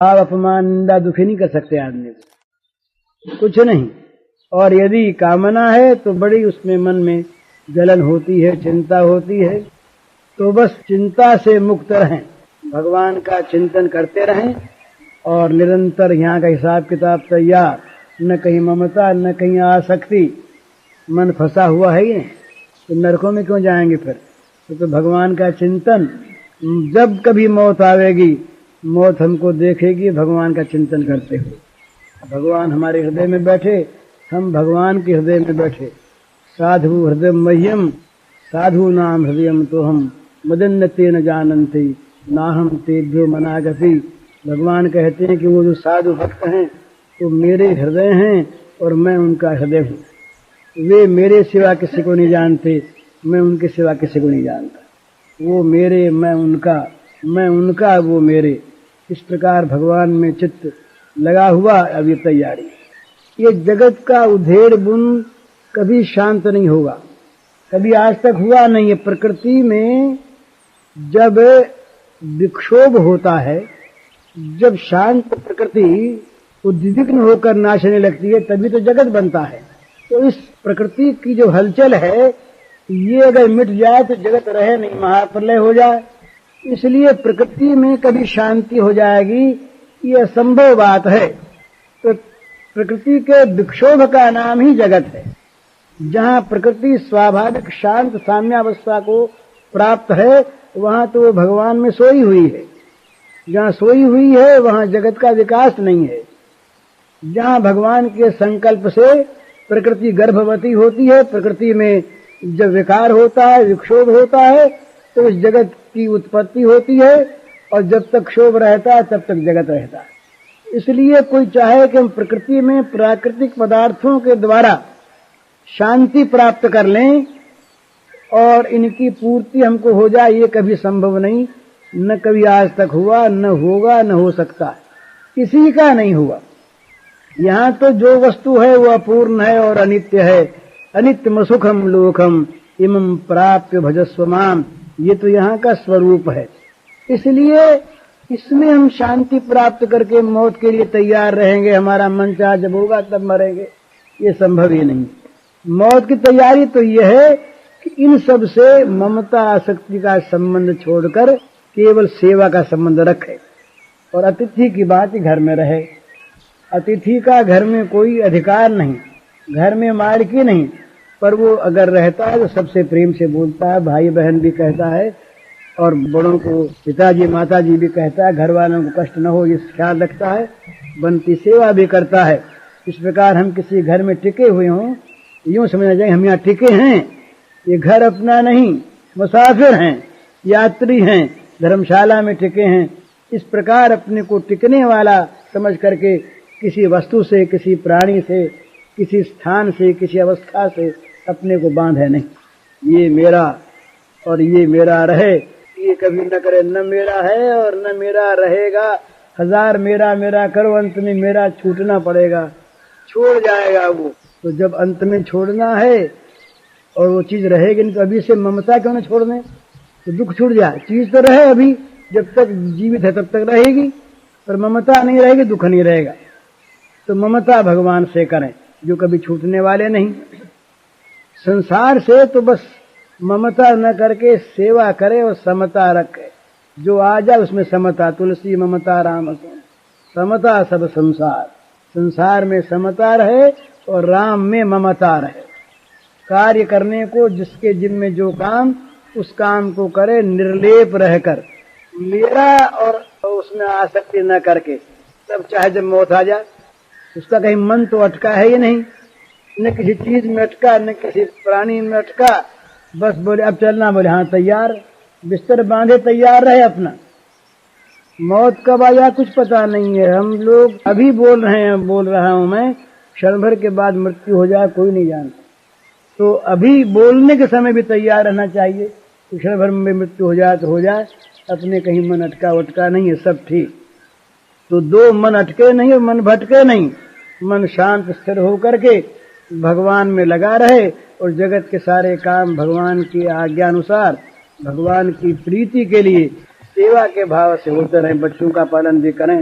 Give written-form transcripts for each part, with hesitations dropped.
आप अपमान निंदा दुखी नहीं कर सकते आदमी को, कुछ नहीं। और यदि कामना है तो बड़ी उसमें मन में जलन होती है, चिंता होती है। तो बस चिंता से मुक्त रहें, भगवान का चिंतन करते रहें और निरंतर यहाँ का हिसाब किताब तैयार, न कहीं ममता न कहीं आसक्ति। मन फंसा हुआ है ये, तो नरकों में क्यों जाएंगे फिर? तो भगवान का चिंतन, जब कभी मौत आवेगी, मौत हमको देखेगी भगवान का चिंतन करते हुए। भगवान हमारे हृदय में बैठे, हम भगवान के हृदय में बैठे। साधु हृदय मह्यम साधु नाम हृदयम तो हम मदन्नते न जानन्ति नाहम तेभ्यो मनागति। भगवान कहते हैं कि वो जो साधु भक्त हैं वो मेरे हृदय हैं और मैं उनका हृदय हूँ। वे मेरे सिवा किसी को नहीं जानते, मैं उनके सिवा किसी को नहीं जानता। वो मेरे, मैं उनका, वो मेरे। इस प्रकार भगवान में चित्त लगा हुआ। अब ये तैयारी, ये जगत का उधेड़ बुन कभी शांत नहीं होगा, कभी आज तक हुआ नहीं है। प्रकृति में जब विक्षोभ होता है, जब शांत प्रकृति उद्विग्न होकर नाचने लगती है, तभी तो जगत बनता है। तो इस प्रकृति की जो हलचल है, ये अगर मिट जाए तो जगत रहे नहीं, महाप्रलय हो जाए। इसलिए प्रकृति में कभी शांति हो जाएगी ये असंभव बात है। तो प्रकृति के विक्षोभ का नाम ही जगत है। जहाँ प्रकृति स्वाभाविक शांत साम्यावस्था को प्राप्त है, वहाँ तो भगवान में सोई हुई है। जहाँ सोई हुई है वहाँ जगत का विकास नहीं है। जहाँ भगवान के संकल्प से प्रकृति गर्भवती होती है, प्रकृति में जब विकार होता है, विक्षोभ होता है, तो उस जगत की उत्पत्ति होती है। और जब तक क्षोभ रहता है तब तक जगत रहता है। इसलिए कोई चाहे कि हम प्रकृति में प्राकृतिक पदार्थों के द्वारा शांति प्राप्त कर लें और इनकी पूर्ति हमको हो जाए, ये कभी संभव नहीं। न कभी आज तक हुआ, न होगा, न हो सकता, किसी का नहीं हुआ। यहाँ तो जो वस्तु है वो अपूर्ण है और अनित्य है। अनित्यम सुखम लोकम इमं प्राप्य भजस्व माम, ये तो यहाँ का स्वरूप है। इसलिए इसमें हम शांति प्राप्त करके मौत के लिए तैयार रहेंगे। हमारा मन चाह जब होगा तब मरेंगे, ये संभव ही नहीं। मौत की तैयारी तो यह है कि इन सब से ममता आसक्ति का संबंध छोड़कर केवल सेवा का संबंध रखे और अतिथि की बात घर में रहे। अतिथि का घर में कोई अधिकार नहीं, घर में मालिकी नहीं, पर वो अगर रहता है तो सबसे प्रेम से बोलता है, भाई बहन भी कहता है और बड़ों को पिताजी माताजी भी कहता है, घर वालों को कष्ट न हो ये ख्याल रखता है, बनती सेवा भी करता है। इस प्रकार हम किसी घर में टिके हुए हों, यूं समझना चाहिए हम यहाँ टिके हैं, ये घर अपना नहीं, मुसाफिर हैं, यात्री हैं, धर्मशाला में टिके हैं। इस प्रकार अपने को टिकने वाला समझ करके किसी वस्तु से, किसी प्राणी से, किसी स्थान से, किसी अवस्था से अपने को बांधे नहीं। ये मेरा और ये मेरा रहे, ये कभी न करे न मेरा है और न मेरा रहेगा। हजार मेरा मेरा करो, अंत में मेरा छूटना पड़ेगा, छोड़ जाएगा वो। तो जब अंत में छोड़ना है और वो चीज रहेगी नहीं, तो अभी से ममता क्यों न छोड़ दें? तो दुख छूट जाए। चीज तो रहे, अभी जब तक जीवित है तब तक रहेगी, पर ममता नहीं रहेगी, दुख नहीं रहेगा। तो ममता भगवान से करें जो कभी छूटने वाले नहीं। संसार से तो बस ममता न करके सेवा करे और समता रखे। जो आ जाए उसमें समता, तुलसी ममता राम समता सब संसार। संसार में समता रहे और राम में ममता रहे। कार्य करने को जिसके जिम्मे जो काम, उस काम को करे निर्लेप रहकर, मेरा और उसमें आसक्ति न करके। तब चाहे जब मौत आ जाए, उसका कहीं मन तो अटका है ही नहीं, न किसी चीज में अटका, न किसी प्राणी में अटका। बस बोले अब चलना, बोले हाँ तैयार, बिस्तर बांधे तैयार रहे अपना। मौत कब आया कुछ पता नहीं है। हम लोग अभी बोल रहे हैं, बोल रहा हूं मैं, क्षण भर के बाद मृत्यु हो जाए कोई नहीं जानता। तो अभी बोलने के समय भी तैयार रहना चाहिए। क्षण भर में मृत्यु हो जाए तो हो जाए, अपने कहीं मन अटका वटका नहीं है, सब ठीक। तो दो मन अटके नहीं और मन भटके नहीं, मन शांत स्थिर होकर के भगवान में लगा रहे और जगत के सारे काम भगवान की आज्ञा अनुसार, भगवान की प्रीति के लिए सेवा के भाव से होते रहें, बच्चों का पालन भी करें,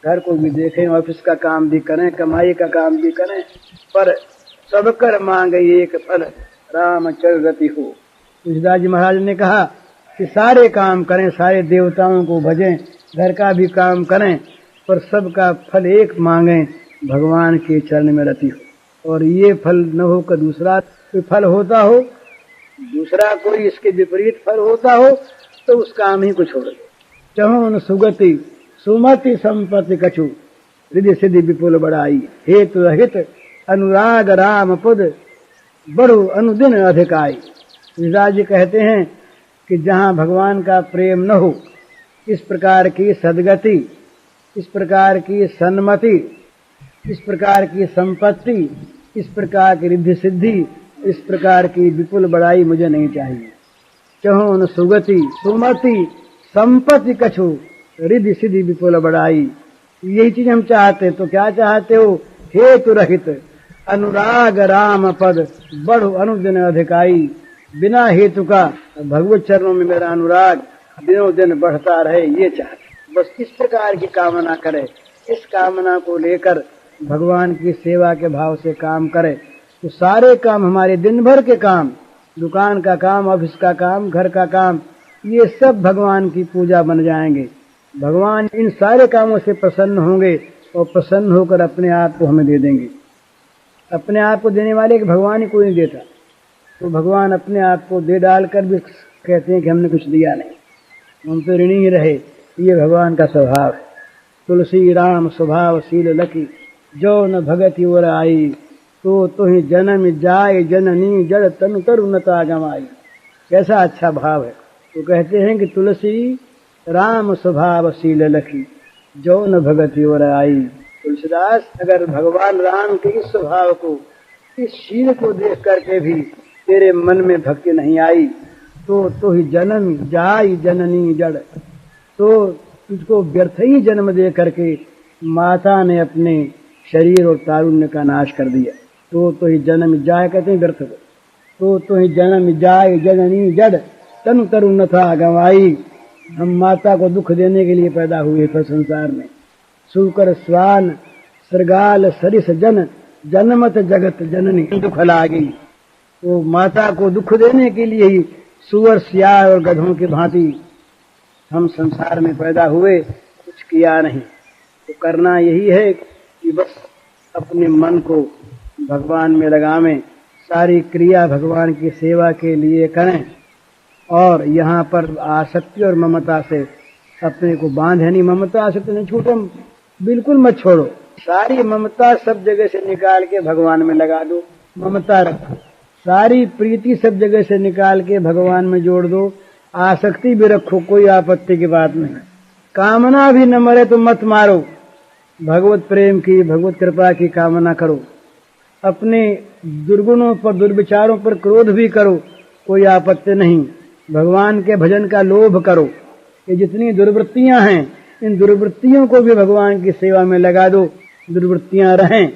घर को भी देखें, ऑफिस का काम भी करें, कमाई का काम भी करें, पर सब कर मांगे एक फल, राम चल रति हो। तुलसीदास जी महाराज ने कहा कि सारे काम करें, सारे देवताओं को भजें, घर का भी काम करें, पर सबका फल एक मांगें, भगवान के चरण में रति हो। और ये फल न होकर दूसरा कोई फल होता हो, दूसरा कोई इसके विपरीत फल होता हो, तो उस काम ही को छोड़ दो। चहुन सुगति सुमति संपत्ति कछु, रिधि सिद्धि विपुल बड़ाई, हेतु रहित अनुराग राम पद बड़ो अनुदिन अधिकाई। तुलसीदास जी कहते हैं कि जहाँ भगवान का प्रेम न हो, इस प्रकार की सद्गति, इस प्रकार की सन्मति, इस प्रकार की संपत्ति, इस प्रकार की रिद्धि सिद्धि, इस प्रकार की विपुल बड़ाई मुझे नहीं चाहिए। चहुन सुगति सुमति संपत्ति कछु, रिद्धि सिद्धि विपुल बड़ाई, यही चीज हम चाहते। तो क्या चाहते हो? हेतु रहित अनुराग राम पद बढ़ो अनुदिन अधिकाई, बिना हेतु का भगवत चरणों में मेरा अनुराग दिनों दिन बढ़ता रहे, ये चाहते। बस इस प्रकार की कामना करे, इस कामना को लेकर भगवान की सेवा के भाव से काम करे, तो सारे काम हमारे दिन भर के काम, दुकान का काम, ऑफिस का काम, घर का काम, ये सब भगवान की पूजा बन जाएंगे। भगवान इन सारे कामों से प्रसन्न होंगे और प्रसन्न होकर अपने आप को हमें दे देंगे। अपने आप को देने वाले कि भगवान ही कोई नहीं देता, तो भगवान अपने आप को दे डालकर भी कहते हैं कि हमने कुछ दिया नहीं, हम तो ऋणी ही रहे। ये भगवान का स्वभाव है। तुलसी राम स्वभाव शील लखी, जो न भगति और आई, तो तुहि जन्म जाय जननी जड़ तनु तरुणता गमाई। कैसा अच्छा भाव है। तो कहते हैं कि तुलसी राम स्वभाव शील लखी, जो न भगति और आई। तुलसीदास, अगर भगवान राम के इस स्वभाव को, इस शील को देख करके भी तेरे मन में भक्ति नहीं आई, तो ही जन्म जाय जननी जड़, तो तुझको व्यर्थ ही जन्म दे करके माता ने अपने शरीर और तारुण्य का नाश कर दिया। तो ही जन्म जाय कहते हैं व्यर्थ को, तो ही जन्म जाय जननी जड़ तनु तरुण था गवाई। हम माता को दुख देने के लिए पैदा हुए थे संसार में। सुकर स्वान सरगाल सरिस जन जन्मत जगत जननी दुख लागी। तो माता को दुख देने के लिए ही सुअर सियार और गधों की भांति हम संसार में पैदा हुए, कुछ किया नहीं। तो करना यही है कि बस अपने मन को भगवान में लगावें, सारी क्रिया भगवान की सेवा के लिए करें, और यहाँ पर आसक्ति और ममता से अपने को बांधे नहीं। ममता आसक्ति नहीं छूटो, बिल्कुल मत छोड़ो। सारी ममता सब जगह से निकाल के भगवान में लगा दो, ममता रखो। सारी प्रीति सब जगह से निकाल के भगवान में जोड़ दो, आसक्ति भी रखो, कोई आपत्ति की बात नहीं। कामना भी न मरे तो मत मारो, भगवत प्रेम की, भगवत कृपा की कामना करो। अपने दुर्गुणों पर, दुर्विचारों पर क्रोध भी करो, कोई आपत्ति नहीं। भगवान के भजन का लोभ करो। ये जितनी दुर्वृत्तियां हैं, इन दुर्वृत्तियों को भी भगवान की सेवा में लगा दो। दुर्वृत्तियां रहें,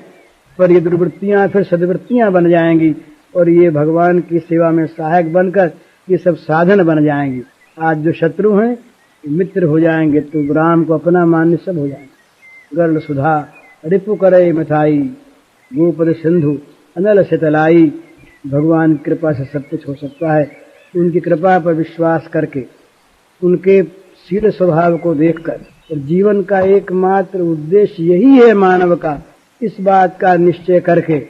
पर ये दुर्वृत्तियां फिर सद्वृत्तियां बन जाएंगी, और ये भगवान की सेवा में सहायक बनकर ये सब साधन बन जाएंगी। आज जो शत्रु हैं मित्र हो जाएंगे, तो राम को अपना मान्य सब हो जाएंगे। गर्ल सुधा रिपु करे मिठाई, गोपद सिंधु अनल शीतलाई। भगवान की कृपा से सब कुछ हो सकता है। उनकी कृपा पर विश्वास करके, उनके शील स्वभाव को देखकर, और जीवन का एकमात्र उद्देश्य यही है मानव का, इस बात का निश्चय करके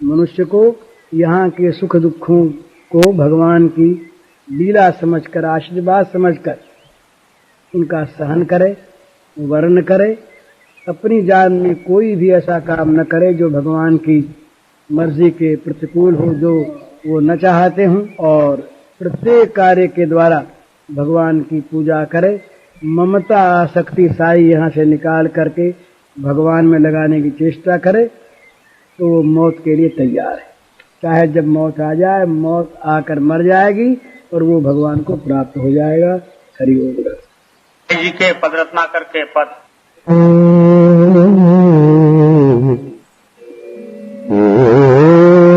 मनुष्य को यहाँ के सुख दुखों को भगवान की लीला समझकर, आशीर्वाद समझकर उनका सहन करे, वर्ण करे। अपनी जान में कोई भी ऐसा काम न करे जो भगवान की मर्जी के प्रतिकूल हो, जो वो न चाहते हों, और प्रत्येक कार्य के द्वारा भगवान की पूजा करे। ममता आसक्ति सारी यहाँ से निकाल करके भगवान में लगाने की चेष्टा करे, तो वो मौत के लिए तैयार है। चाहे जब मौत आ जाए, मौत आकर मर जाएगी और वो भगवान को प्राप्त हो जाएगा। हरि ओम जी के पद रत्नाकर के पद।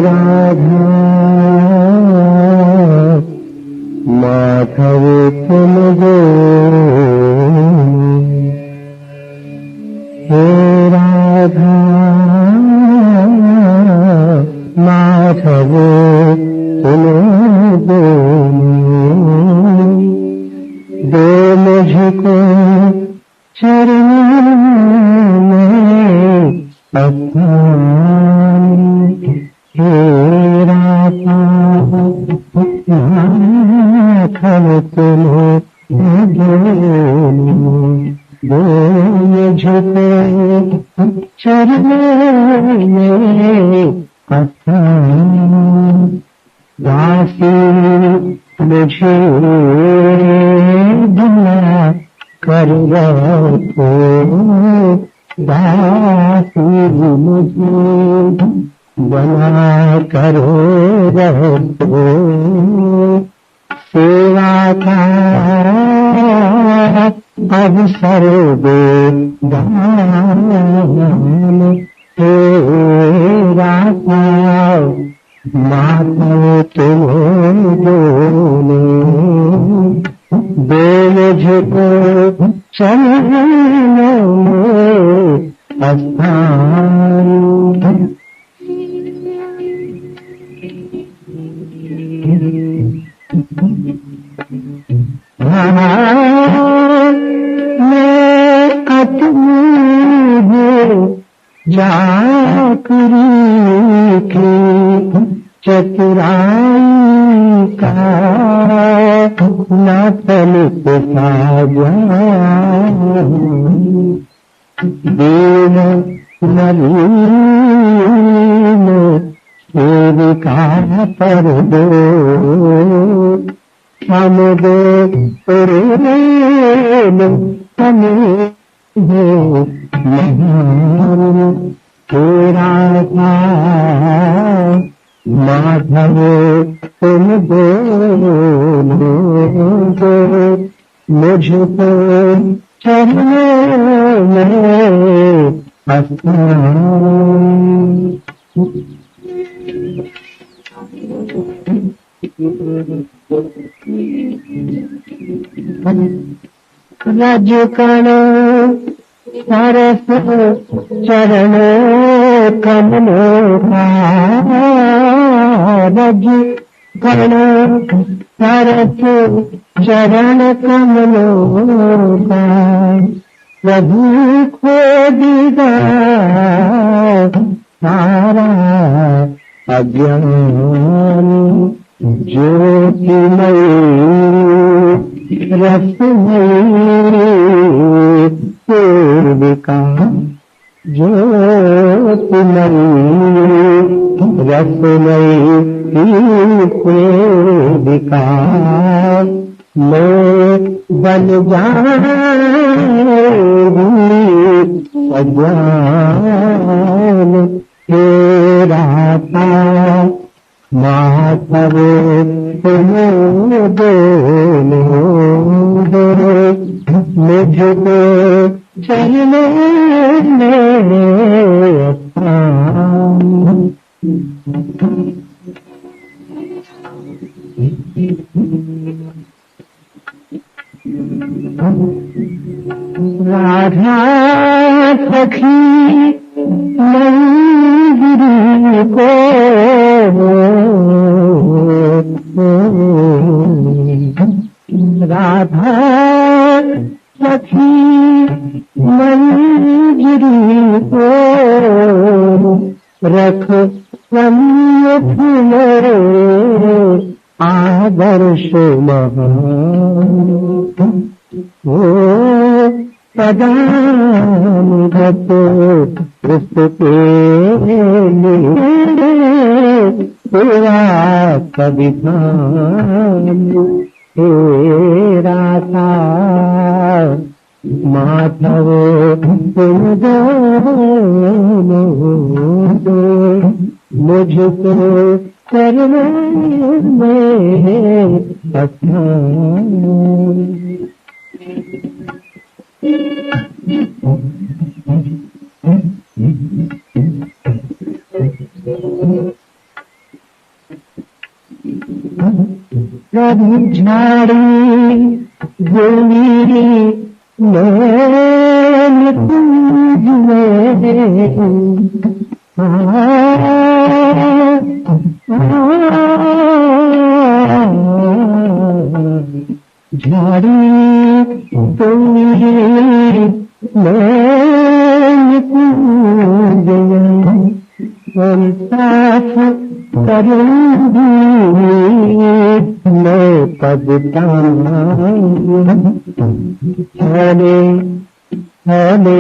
राधा माधव तुम गो हे राधा माधव सुनो दो मुझको चरणों में अपमान। हे राधा माधव सुनो दो मुझको चरणों में अपमान। दासी मुझे बना कर रखो, दासी मुझे बना करो रखो। सेवा का अवसर दे दान। हे राधा माधव तुम दोनों दो मुझको चरणों में स्थान। मैं अपनी हूँ जाकरी की चतुराई का न तनिक साजा। दीन नवीन सेविका पर दो, हम दो प्रेम हमें है महान। तेरा माधव तुम दोनों दो मुझको चरणों में स्थान। रज कण सरस चरण कमलों का, रज कण सरस चरण कमलों का। प्रभु खोदिगा सारा अज्ञान। ज्योतिमयी रसमयी सेविका, ज्योतिमयी रसमयी सेविका। मैं बन जाऊंगी अज्ञान। तेरा माधव तुम दोनों दो मुझको चरणों में स्थान। राधा सखी मंदिर को राधा सखी मंजरी को रख सम्मुख मेरे आदर्श महान। ओ पदानुगत उसके लिए तेरा कविधान। हे राधा माधव तुम दोनों दो मुझको चरणों में स्थान। प्रभु झाड़ी गोली नैन झाड़ी तुम साफ करूंगी मैं पदता हरे हरे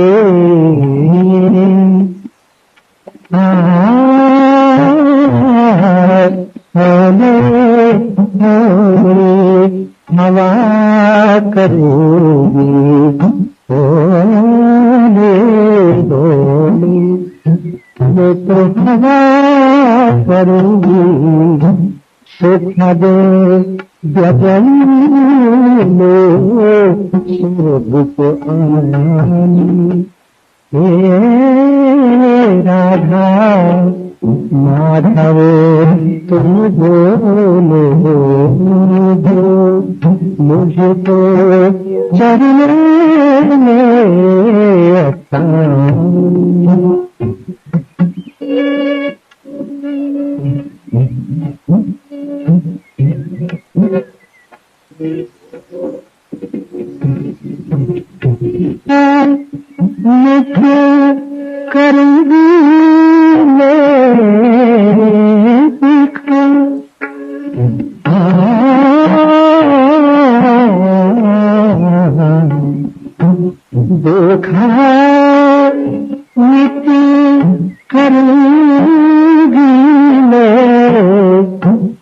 हवा करूंगी मैं तो हवा करूंगी सुखा दे गगन में सुख आनी हे राधा माधव तुम बोलो मुझको चरण में मुझे करूंगी देखा मिट्टी करूंगी मैं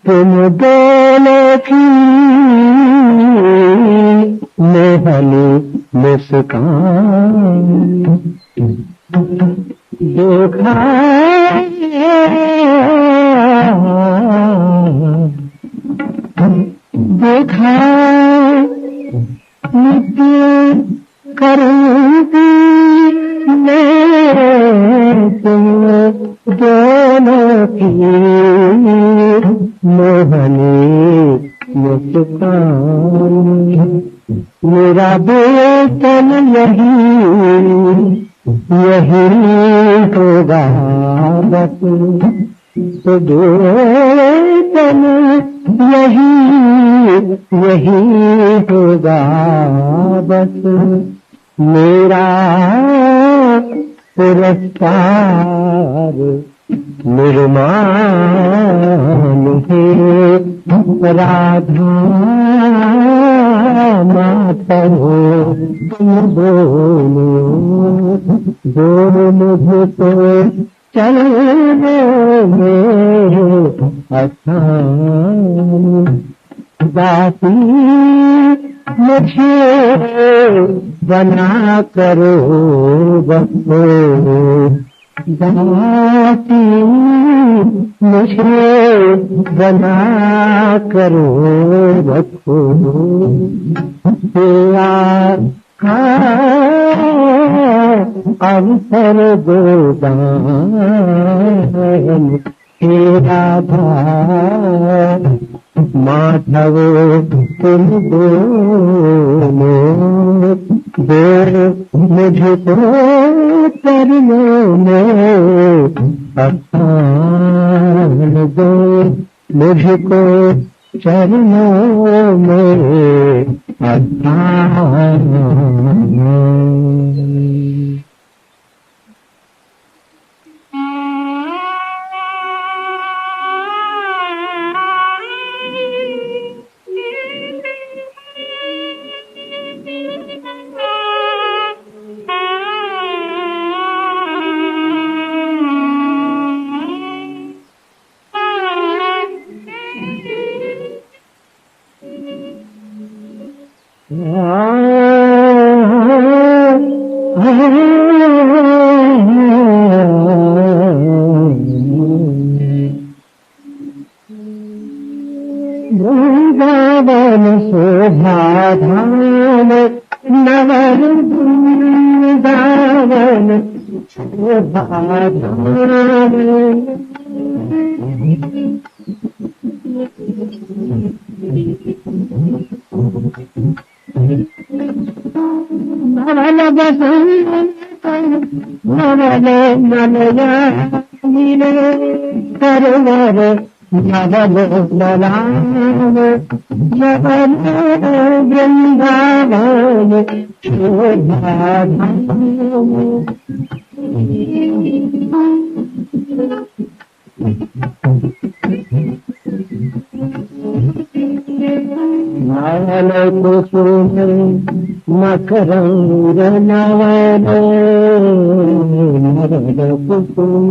तुम दोनों की मेहली मुस्कान देखा देखा मिट्टी करूंगी मैं तुम दोनों की मोहनी मुस्कान मेरा बेतन यही होगा बस तो बेतन यही होगा बस मेरा पुरस्कार निर्माण है राधा माधव तुम बोलो मुझको चलने में आसान बाती मुझे बना करो बसो बाती मुझे बना करो बसो अवसर गोदान तेरा माधव तुम बोलो मुझको चरणों में स्थान दो मुझको चरणों में स्थान वृंदावन शोभाधाम नवर वृंदावन शोभाधाम नवल बसंत नवल मलया मिले करवर नवल बलाव नवल वृंदावन शोभा नवल कुसुम मकरंद नवल नवल कुसुम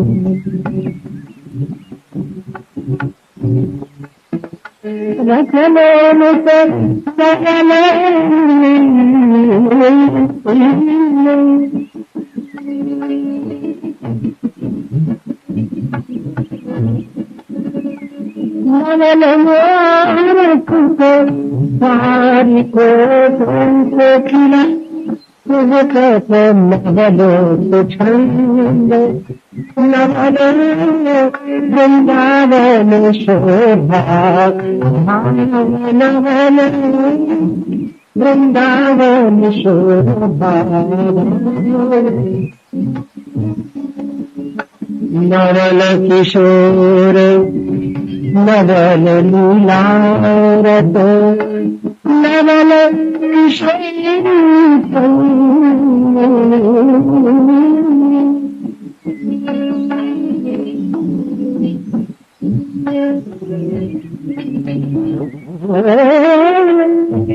रखले मुत सकले नवल मोरख को सारी को तुमसे खिला तुझको नवल छंद नवल वृंदावन शोभा नवल वृंदावन शोभा नवल किशोर नवल लीलारत नवल किशोर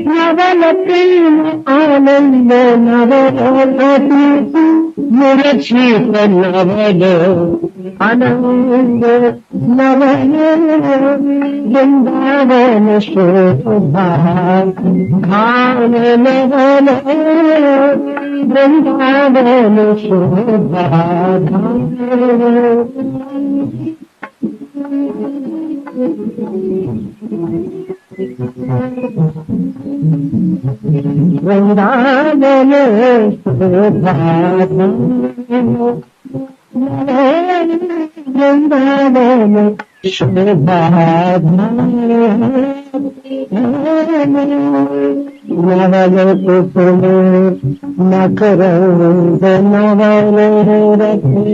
नवल प्रेम आनंद नवल मुरछित नवल आनंद नवल वृंदावन शोभा भान नवल वृंदावन शोभा वृंदावन शोभा वृंदावन शोभा नवल कुसुम मकरंद नवल रत्न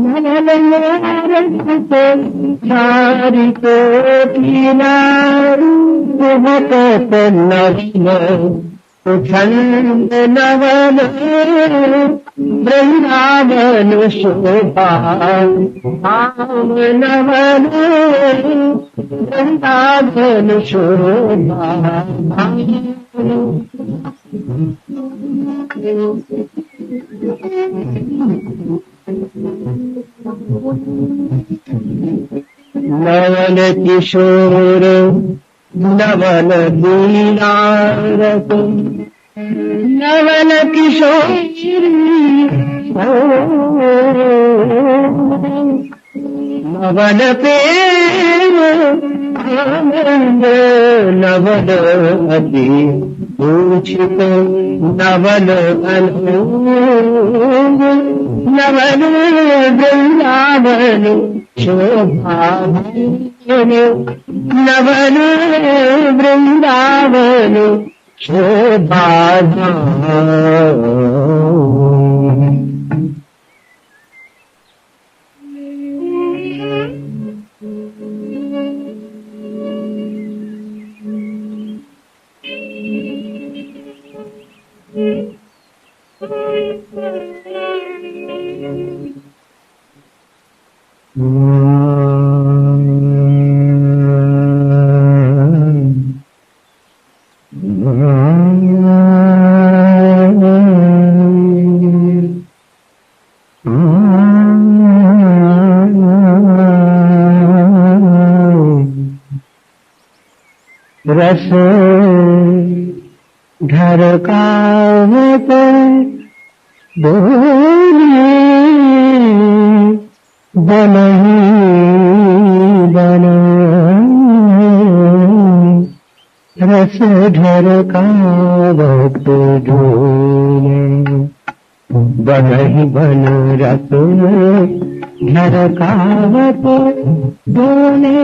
नवल सारी को पीना महकत नवल छंद नवल वृंदावन शोभा नवल वृंदावन शोभा नवल किशोर नवल लीलारत नवल किशोर नवल प्रेम आनंद नवल अति पूछित नवल अनूप नवल वृंदावन शोभा नवल वृंदावन शोभा रस ढरकावत बोली बनही बन रस ढरकावत डोले बनही बन रस ढरकावत डोले।